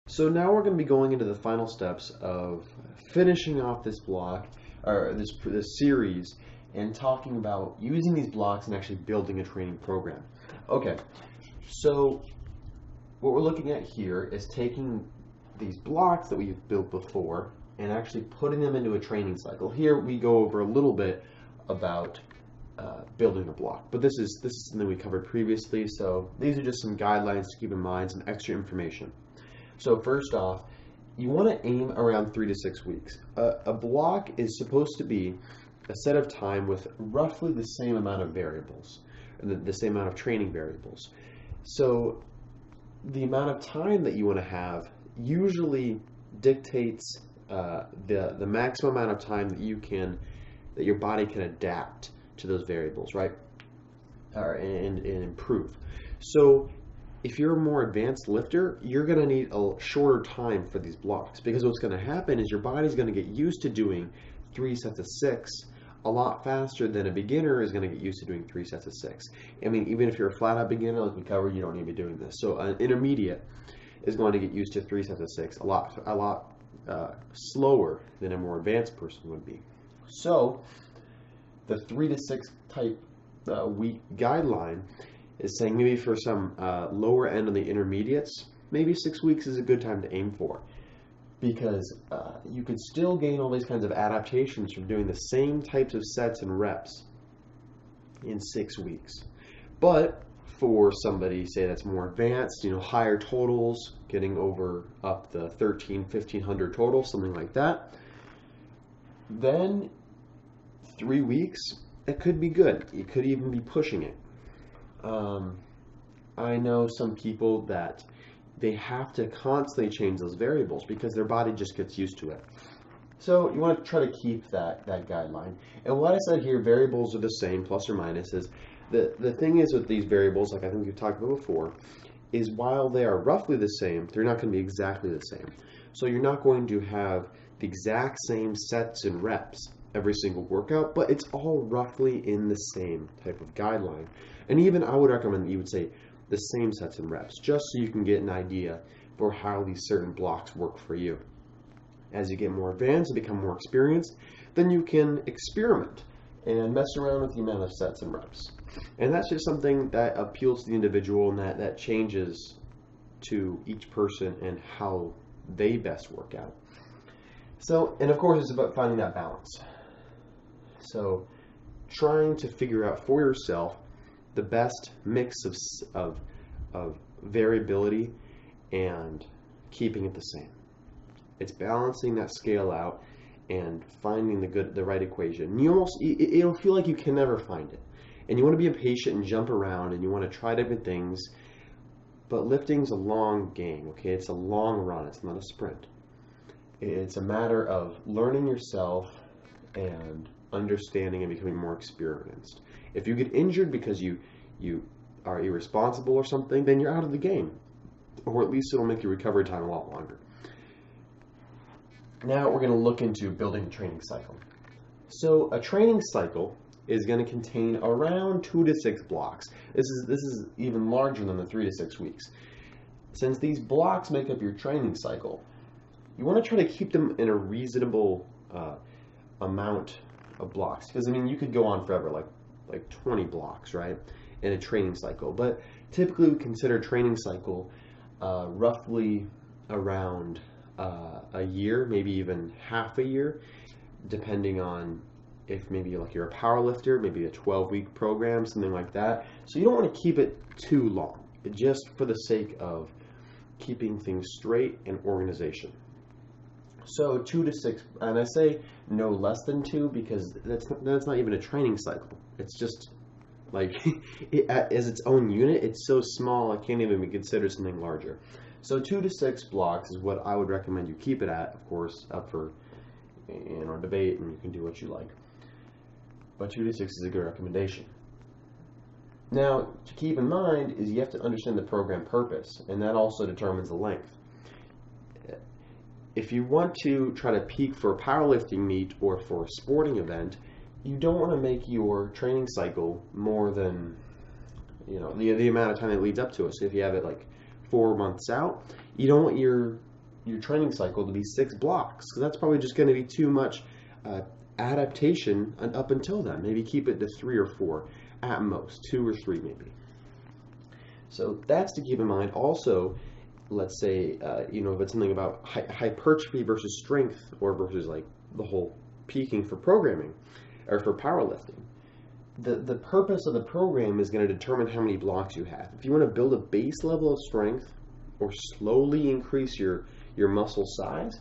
So now we're going to be going into the final steps of finishing off this block, or this series, and talking about using these blocks and actually building a training program. Okay, so what we're looking at here is taking these blocks that we've built before and actually putting them into a training cycle. Here we go over a little bit about building a block, but this is something we covered previously, so these are just some guidelines to keep in mind, some extra information. So first off, you want to aim around 3 to 6 weeks. A block is supposed to be a set of time with roughly the same amount of variables, the same amount of training variables. So the amount of time that you want to have usually dictates the maximum amount of time that your body can adapt to those variables, right? And improve. So if you're a more advanced lifter, you're going to need a shorter time for these blocks, because what's going to happen is your body's going to get used to doing 3 sets of 6 a lot faster than a beginner is going to get used to doing 3 sets of 6. I mean, even if you're a flat-out beginner, like we covered, you don't need to be doing this. So an intermediate is going to get used to 3 sets of 6 a lot slower than a more advanced person would be. So the 3 to 6 type week guideline is saying maybe for some lower end of the intermediates, maybe 6 weeks is a good time to aim for, because you could still gain all these kinds of adaptations from doing the same types of sets and reps in 6 weeks. But for somebody, say, that's more advanced, higher totals, getting up the 1,500 total, something like that, then 3 weeks, it could be good. You could even be pushing it. I know some people that they have to constantly change those variables because their body just gets used to it. So you want to try to keep that guideline. And what I said here, variables are the same, plus or minus, is the thing is with these variables, like I think we've talked about before, is while they are roughly the same, they're not going to be exactly the same. So you're not going to have the exact same sets and reps every single workout, but it's all roughly in the same type of guideline. And even I would recommend that you would say the same sets and reps, just so you can get an idea for how these certain blocks work for you. As you get more advanced and become more experienced, then you can experiment and mess around with the amount of sets and reps. And that's just something that appeals to the individual, and that changes to each person and how they best work out. So, and of course, it's about finding that balance. So trying to figure out for yourself the best mix of variability and keeping it the same. It's balancing that scale out and finding the right equation. It'll feel like you can never find it. And you want to be impatient and jump around, and you want to try different things. But lifting's a long game, okay? It's a long run. It's not a sprint. It's a matter of learning yourself and understanding and becoming more experienced. If you get injured because you are irresponsible or something, then you're out of the game. Or at least it'll make your recovery time a lot longer. Now we're going to look into building a training cycle. So a training cycle is going to contain around 2 to 6 blocks. This is even larger than the 3 to 6 weeks. Since these blocks make up your training cycle, you want to try to keep them in a reasonable amount of blocks. Because, I mean, you could go on forever, like 20 blocks, right, in a training cycle. But typically we consider training cycle roughly around a year, maybe even half a year, depending on if maybe you're a power lifter, maybe a 12-week program, something like that. So you don't want to keep it too long, just for the sake of keeping things straight and organization. So 2 to 6, and I say no less than 2 because that's not even a training cycle. It's just like, as its own unit, it's so small it can't even be considered something larger. So 2 to 6 blocks is what I would recommend you keep it at, of course, up for debate, and you can do what you like. But 2 to 6 is a good recommendation. Now, to keep in mind is you have to understand the program purpose, and that also determines the length. If you want to try to peak for a powerlifting meet or for a sporting event, you don't want to make your training cycle more than the amount of time that leads up to it. So if you have it like 4 months out, you don't want your your training cycle to be 6 blocks, because that's probably just going to be too much adaptation up until then. Maybe keep it to 3 or 4 at most, 2 or 3 maybe. So that's to keep in mind. Also, let's say, if it's something about hypertrophy versus strength, or versus like the whole peaking for programming or for powerlifting, the purpose of the program is going to determine how many blocks you have. If you want to build a base level of strength or slowly increase your muscle size,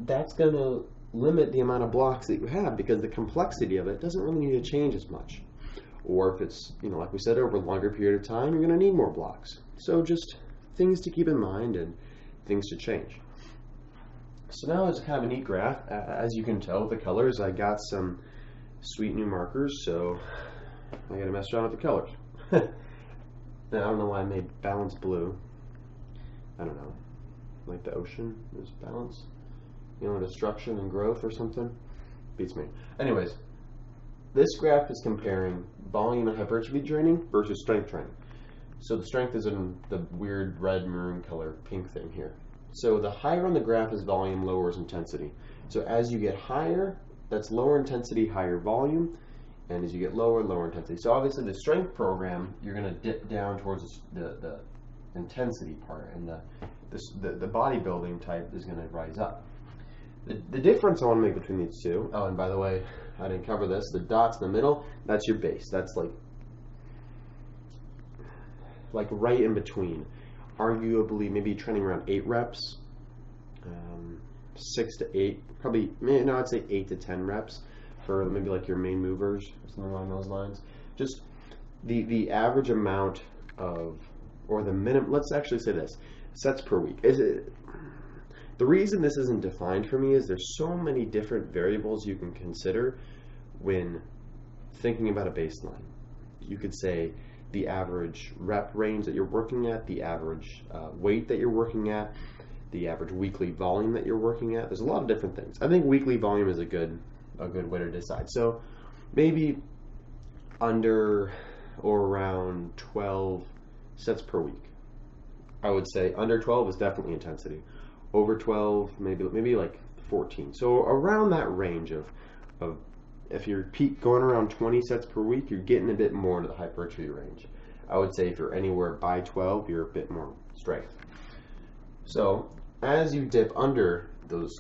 that's going to limit the amount of blocks that you have, because the complexity of it doesn't really need to change as much. Or if it's, like we said, over a longer period of time, you're going to need more blocks. So just things to keep in mind and things to change. So now it's kind of a neat graph. As you can tell with the colors, I got some sweet new markers, so I got to mess around with the colors. Now, I don't know why I made balance blue. I don't know. Like the ocean is balance. Destruction and growth or something. Beats me. Anyways, this graph is comparing volume and hypertrophy training versus strength training. So the strength is in the weird red, maroon color, pink thing here. So the higher on the graph is volume, lower is intensity. So as you get higher, that's lower intensity, higher volume. And as you get lower, lower intensity. So obviously the strength program, you're going to dip down towards the intensity part, and the bodybuilding type is going to rise up. The difference I want to make between these two, oh, and by the way, I didn't cover this, the dots in the middle, that's your base. That's like right in between. Arguably, maybe training around 8 reps, 6 to 8, probably, no, I'd say 8 to 10 reps for maybe like your main movers, something along those lines. Just the average amount of, or the minimum, let's actually say this, sets per week. The reason this isn't defined for me is there's so many different variables you can consider when thinking about a baseline. You could say the average rep range that you're working at, the average weight that you're working at, the average weekly volume that you're working at. There's a lot of different things. I think weekly volume is a good way to decide. So maybe under or around 12 sets per week. I would say under 12 is definitely intensity. Over 12, maybe like 14. So around that range of if you're going around 20 sets per week, you're getting a bit more into the hypertrophy range. I would say if you're anywhere by 12, you're a bit more strength. So as you dip under those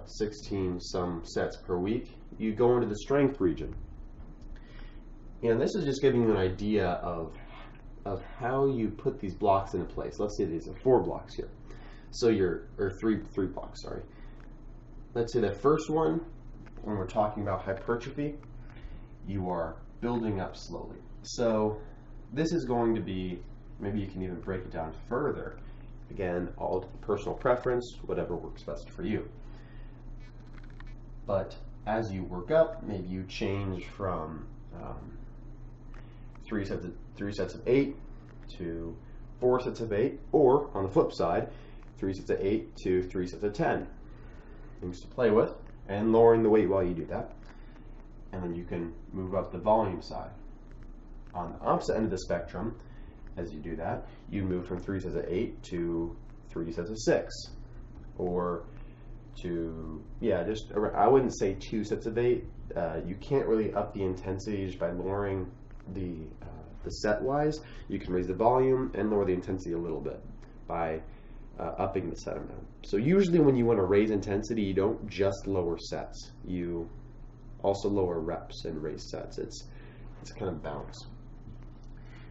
16 some sets per week, you go into the strength region. And this is just giving you an idea of how you put these blocks into place. Let's say these are 4 blocks here. So or three blocks, sorry. Let's say the first one, when we're talking about hypertrophy, you are building up slowly. So this is going to be, maybe you can even break it down further. Again, all personal preference, whatever works best for you. But as you work up, maybe you change from 3 sets of 8 to 4 sets of 8, or on the flip side, 3 sets of 8 to 3 sets of 10. Things to play with, and lowering the weight while you do that. And then you can move up the volume side. On the opposite end of the spectrum, as you do that, you move from 3 sets of 8 to 3 sets of 6. Or to, I wouldn't say 2 sets of 8. You can't really up the intensity just by lowering the set-wise. You can raise the volume and lower the intensity a little bit by upping the set amount. So usually when you want to raise intensity, you don't just lower sets. You also lower reps and raise sets. It's kind of balance.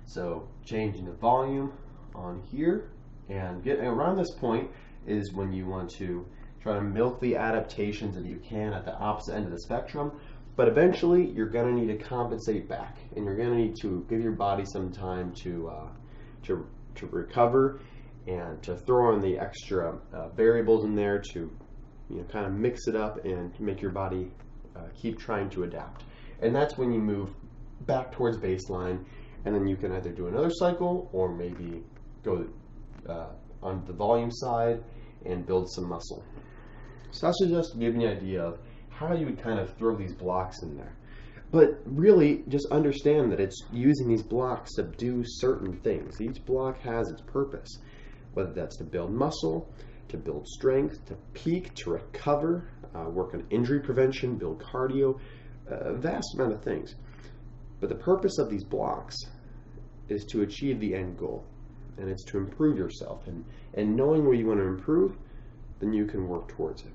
So changing the volume on here, and getting around this point is when you want to try to milk the adaptations that you can at the opposite end of the spectrum. But eventually, you're going to need to compensate back, and you're going to need to give your body some time to recover, and to throw in the extra variables in there to kind of mix it up and make your body keep trying to adapt. And that's when you move back towards baseline, and then you can either do another cycle or maybe go on the volume side and build some muscle. So that's just to give you an idea of how you would kind of throw these blocks in there. But really, just understand that it's using these blocks to do certain things. Each block has its purpose, whether that's to build muscle, to build strength, to peak, to recover, work on injury prevention, build cardio, a vast amount of things. But the purpose of these blocks is to achieve the end goal, and it's to improve yourself. And knowing where you want to improve, then you can work towards it.